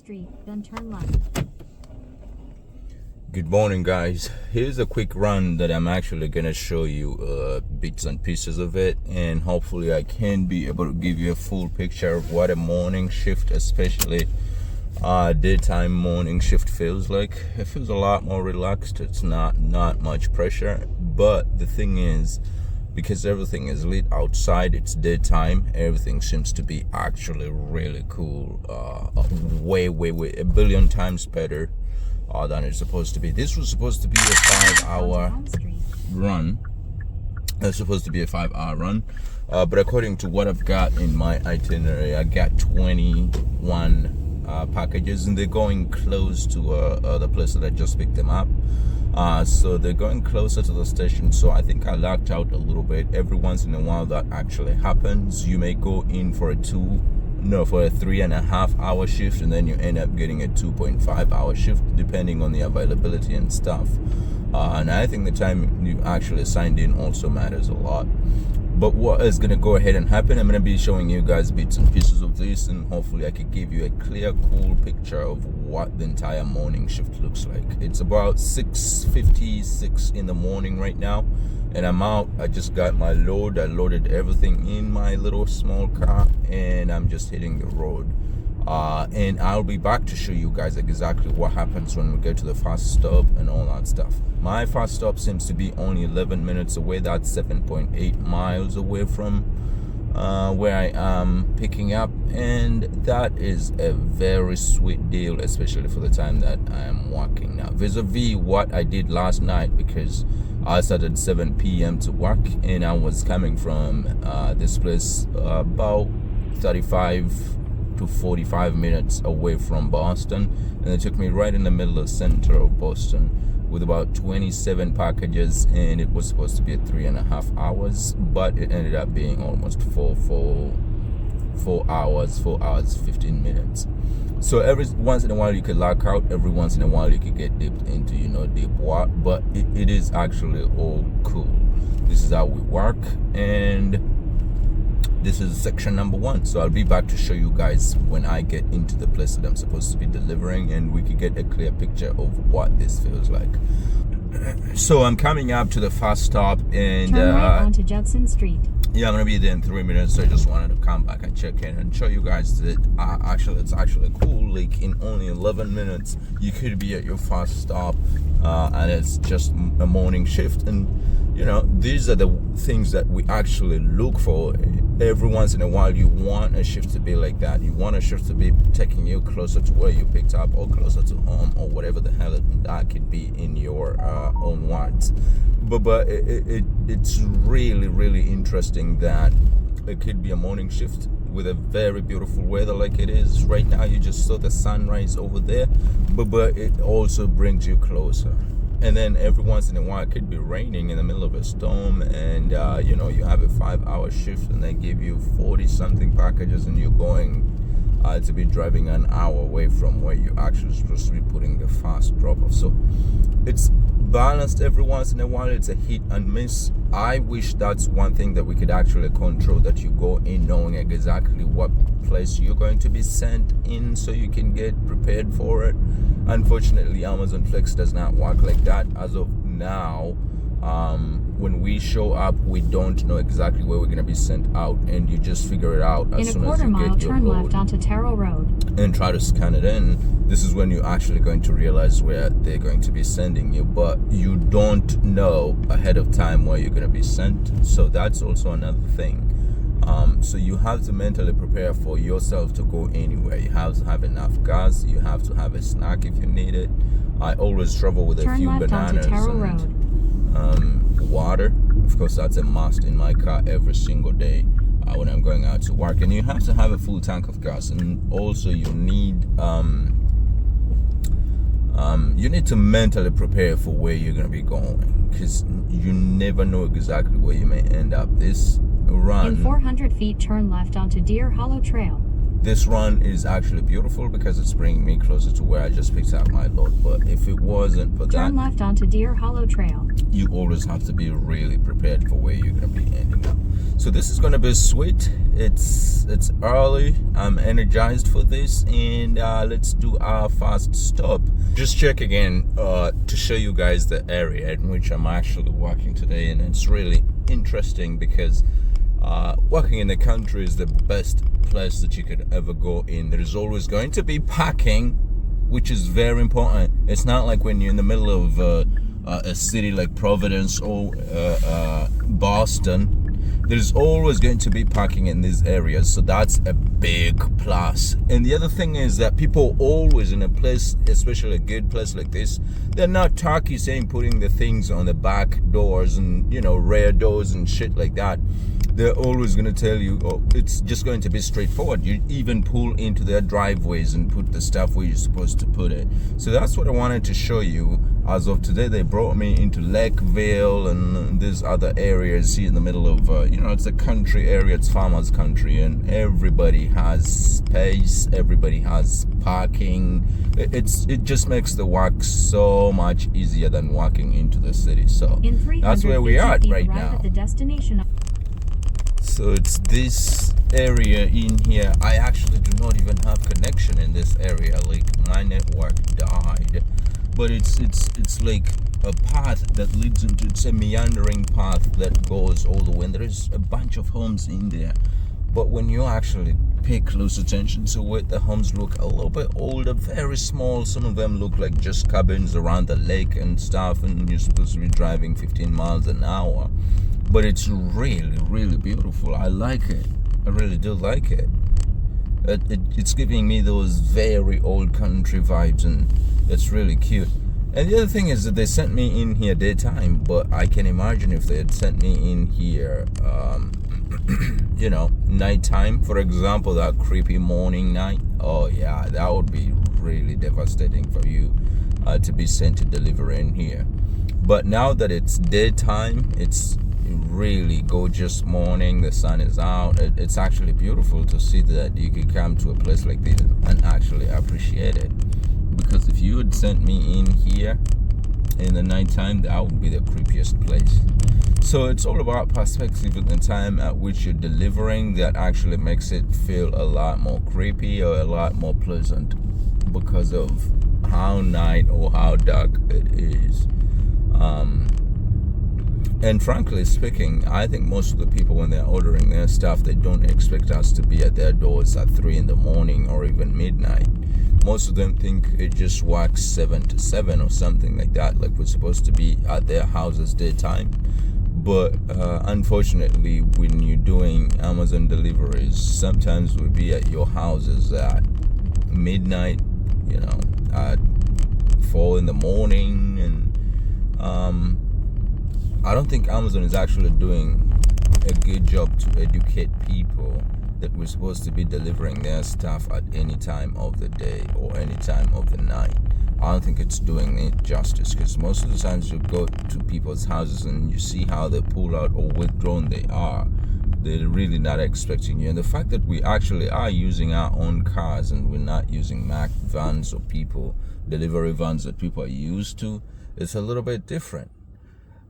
Street, then turn left. Good morning, guys. Here's a quick run that I'm actually gonna show you bits and pieces of it, and hopefully I can be able to give you a full picture of what a morning shift, especially daytime morning shift, feels like. It feels a lot more relaxed. It's not much pressure, but the thing is, because everything is lit outside, it's daytime, everything seems to be actually really cool, way a billion times better than it's supposed to be. This was supposed to be a 5-hour run. It's supposed to be a 5-hour run, but according to what I've got in my itinerary, I got 21 packages, and they're going close to the place that I just picked them up. So they're going closer to the station, so I think I lucked out a little bit. Every once in a while that actually happens. You may go in for a 3.5 hour shift, and then you end up getting a 2.5 hour shift, depending on the availability and stuff. And I think the time you actually signed in also matters a lot. But what is going to go ahead and happen, I'm going to be showing you guys bits and pieces of this, and hopefully I could give you a clear, cool picture of what the entire morning shift looks like. It's about 6:56 in the morning right now, and I'm out. I just got my load. I loaded everything in my little small car, and I'm just hitting the road. And I'll be back to show you guys exactly what happens when we get to the fast stop and all that stuff. My fast stop seems to be only 11 minutes away. That's 7.8 miles away from where I am picking up, and that is a very sweet deal, especially for the time that I am working now, vis-a-vis what I did last night, because I started 7 p.m. to work, and I was coming from this place about 35 to 45 minutes away from Boston, and it took me right in the middle of the center of Boston with about 27 packages, and it was supposed to be 3.5 hours, but it ended up being almost 4 hours 15 minutes. So every once in a while you could lock out, every once in a while you could get dipped into deep water, but it is actually all cool. This is how we work, and this is section number 1. So I'll be back to show you guys when I get into the place that I'm supposed to be delivering, and we can get a clear picture of what this feels like. So I'm coming up to the fast stop, and turn right onto Judson Street. Yeah, I'm gonna be there in 3 minutes, so I just wanted to come back and check in and show you guys that it's actually cool. Like, in only 11 minutes you could be at your fast stop, and it's just a morning shift. And these are the things that we actually look for. Every once in a while you want a shift to be like that. You want a shift to be taking you closer to where you picked up, or closer to home, or whatever the hell that could be in your own words. But it's really interesting that it could be a morning shift with a very beautiful weather like it is right now. You just saw the sunrise over there, but it also brings you closer. And then every once in a while it could be raining in the middle of a storm, and you have a 5-hour shift, and they give you 40-something packages, and you're going to be driving an hour away from where you're actually supposed to be putting the fast drop-off. So it's balanced. Every once in a while it's a hit and miss. I wish that's one thing that we could actually control, that you go in knowing exactly what place you're going to be sent in, so you can get prepared for it. Unfortunately, Amazon Flex does not work like that as of now. When we show up, we don't know exactly where we're going to be sent out, and you just figure it out as soon as you get your turn load, left onto Terrell Road, and try to scan it in. This is when you're actually going to realize where they're going to be sending you, but you don't know ahead of time where you're going to be sent. So that's also another thing. So you have to mentally prepare for yourself to go anywhere. You have to have enough gas. You have to have a snack if you need it. I always travel with a few bananas and water. Of course, that's a must in my car every single day when I'm going out to work. And you have to have a full tank of gas, and also you need to mentally prepare for where you're going to be going, because you never know exactly where you may end up. This run, in 400 feet turn left onto Deer Hollow Trail. This run is actually beautiful because it's bringing me closer to where I just picked up my load. But if it wasn't for that, turn left onto Deer Hollow Trail. You always have to be really prepared for where you're going to be ending up. So this is gonna be sweet. It's early. I'm energized for this, and let's do our first stop. Just check again to show you guys the area in which I'm actually walking today, and it's really interesting because walking in the country is the best place that you could ever go in. There's always going to be parking, which is very important. It's not like when you're in the middle of a city like Providence or Boston. There's always going to be parking in these areas, so that's a big plus. And the other thing is that people always in a place, especially a good place like this, they're not tacky saying putting the things on the back doors and, you know, rear doors and shit like that. They're always going to tell you, oh, it's just going to be straightforward. You even pull into their driveways and put the stuff where you're supposed to put it. So that's what I wanted to show you. As of today, they brought me into Lakeville and these other areas here in the middle of, you know, it's a country area, it's farmers country, and everybody has space, everybody has parking. It just makes the walk so much easier than walking into the city. So that's where we are right now. At the destination. So it's this area in here. I actually do not even have connection in this area. Like my network died. But it's like a path that leads into, it's a meandering path that goes all the way. And there is a bunch of homes in there. But when you actually pay close attention to it, the homes look a little bit older, very small. Some of them look like just cabins around the lake and stuff, and you're supposed to be driving 15 miles an hour. But it's really, really beautiful. I like it. I really do like it. It's giving me those very old country vibes, and it's really cute. And the other thing is that they sent me in here daytime, but I can imagine if they had sent me in here, you know, nighttime, for example, that creepy morning night. Oh yeah, that would be really devastating for you to be sent to deliver in here. But now that it's daytime, it's really gorgeous morning, the sun is out. It's actually beautiful to see that you could come to a place like this and actually appreciate it. Because if you had sent me in here in the nighttime, that would be the creepiest place. So it's all about perspective and the time at which you're delivering that actually makes it feel a lot more creepy or a lot more pleasant because of how night or how dark it is. And frankly speaking, I think most of the people, when they're ordering their stuff, they don't expect us to be at their doors at 3 in the morning or even midnight. Most of them think it just works 7 to 7 or something like that, like we're supposed to be at their houses daytime. But unfortunately, when you're doing Amazon deliveries, sometimes we'll be at your houses at midnight, you know, at 4 in the morning. And I don't think Amazon is actually doing a good job to educate people that we're supposed to be delivering their stuff at any time of the day or any time of the night. I don't think it's doing it justice, because most of the times you go to people's houses and you see how they pull out or withdrawn they are. They're really not expecting you. And the fact that we actually are using our own cars and we're not using Mac vans or delivery vans that people are used to, it's a little bit different.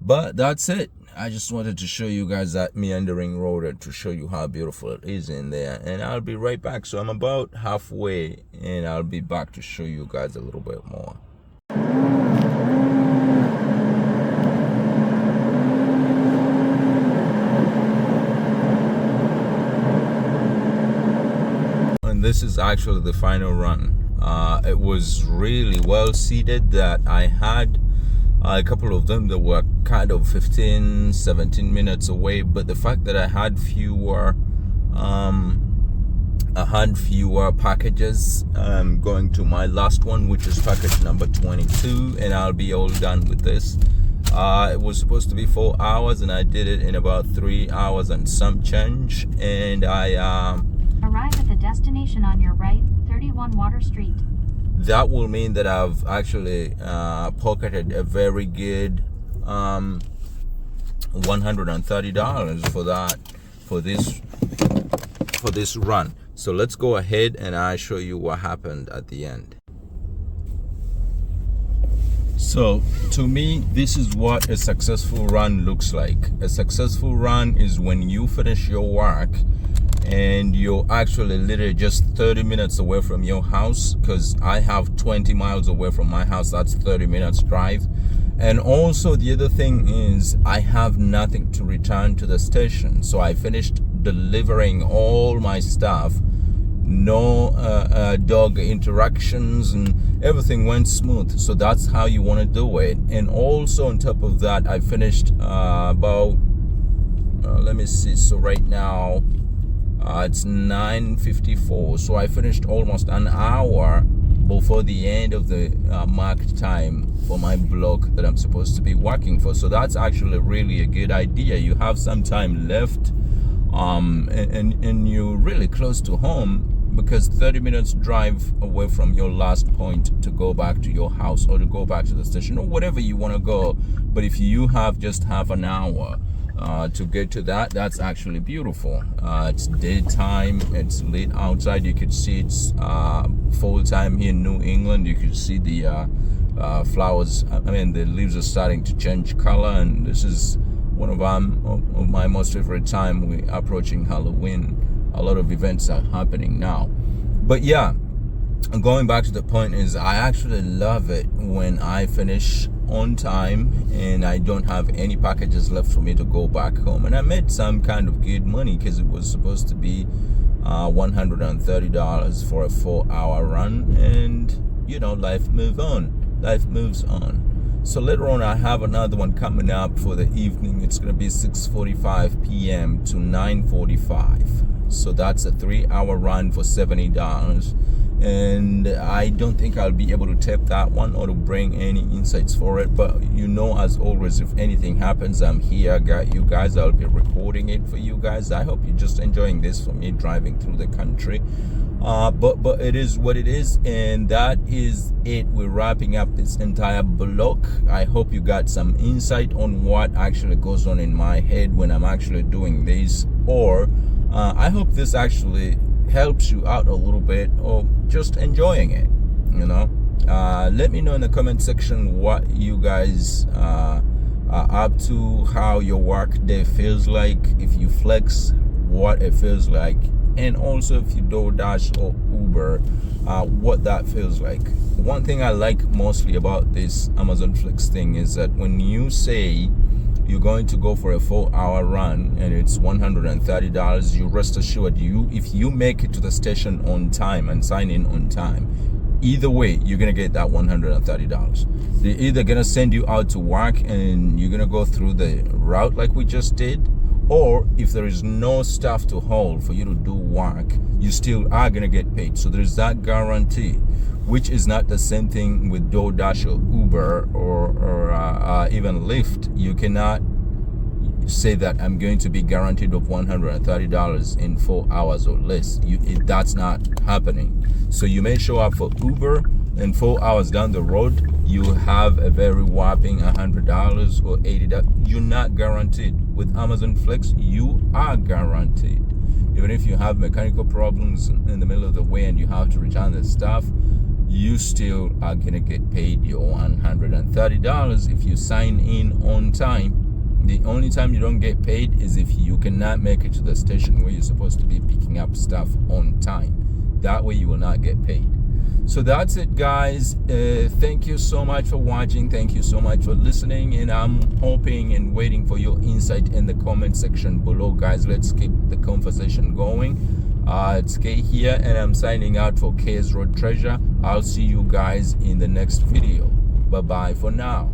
But that's it. I just wanted to show you guys that meandering road and to show you how beautiful it is in there. And I'll be right back. So I'm about halfway and I'll be back to show you guys a little bit more. And this is actually the final run. It was really well seated that I had a couple of them that were kind of 15-17 minutes away, but the fact that I had fewer packages going to my last one, which is package number 22, and I'll be all done with this. It was supposed to be 4 hours and I did it in about 3 hours and some change. And I arrive at the destination on your right, 31 Water Street. That will mean that I've actually pocketed a very good $130 for this run. So let's go ahead and I'll show you what happened at the end. So to me, this is what a successful run looks like. A successful run is when you finish your work and you're actually literally just 30 minutes away from your house, because I have 20 miles away from my house. That's 30 minutes drive. And also the other thing is I have nothing to return to the station. So I finished delivering all my stuff. No dog interactions, and everything went smooth. So that's how you want to do it. And also on top of that, I finished let me see, so right now it's 9:54, so I finished almost an hour before the end of the marked time for my block that I'm supposed to be working for. So that's actually really a good idea. You have some time left, and you're really close to home, because 30 minutes drive away from your last point to go back to your house or to go back to the station or whatever you want to go. But if you have just half an hour to get to that, that's actually beautiful. It's daytime, it's late outside. You could see it's full time here in New England. You could see the flowers, the leaves are starting to change color, and this is one of my most favorite time. We're approaching Halloween. A lot of events are happening now. But yeah, going back to the point is I actually love it when I finish on time and I don't have any packages left for me to go back home. And I made some kind of good money, because it was supposed to be $130 for a 4-hour run, and life moves on. So later on I have another one coming up for the evening. It's going to be 6:45 p.m. to 9:45. So that's a 3-hour run for $70. And I don't think I'll be able to tape that one or to bring any insights for it. But as always, if anything happens, I'm here. Got you guys. I'll be recording it for you guys. I hope you're just enjoying this for me driving through the country. But it is what it is, and that is it. We're wrapping up this entire block. I hope you got some insight on what actually goes on in my head when I'm actually doing this, or I hope this actually helps you out a little bit, or just enjoying it. Let me know in the comment section what you guys are up to, how your work day feels like, if you flex, what it feels like, and also if you DoorDash or Uber, what that feels like. One thing I like mostly about this Amazon Flex thing is that when you say you're going to go for a 4-hour run and it's $130, you rest assured, if you make it to the station on time and sign in on time, either way you're gonna get that $130. They're either gonna send you out to work and you're gonna go through the route like we just did, or if there is no staff to hold for you to do work, you still are gonna get paid. So there's that guarantee, which is not the same thing with DoorDash or Uber or even Lyft. You cannot say that I'm going to be guaranteed of $130 in 4 hours or less. That's not happening. So you may show up for Uber, and 4 hours down the road you have a very whopping $100 or $80. You're not guaranteed. With Amazon Flex, you are guaranteed. Even if you have mechanical problems in the middle of the way and you have to return the stuff, you still are gonna get paid your $130 if you sign in on time. The only time you don't get paid is if you cannot make it to the station where you're supposed to be picking up stuff on time. That way you will not get paid. So that's it, guys. Thank you so much for watching. Thank you so much for listening, and I'm hoping and waiting for your insight in the comment section below, guys. Let's keep the conversation going. It's Kay here, and I'm signing out for Kay's Road Treasure. I'll see you guys in the next video. Bye bye for now.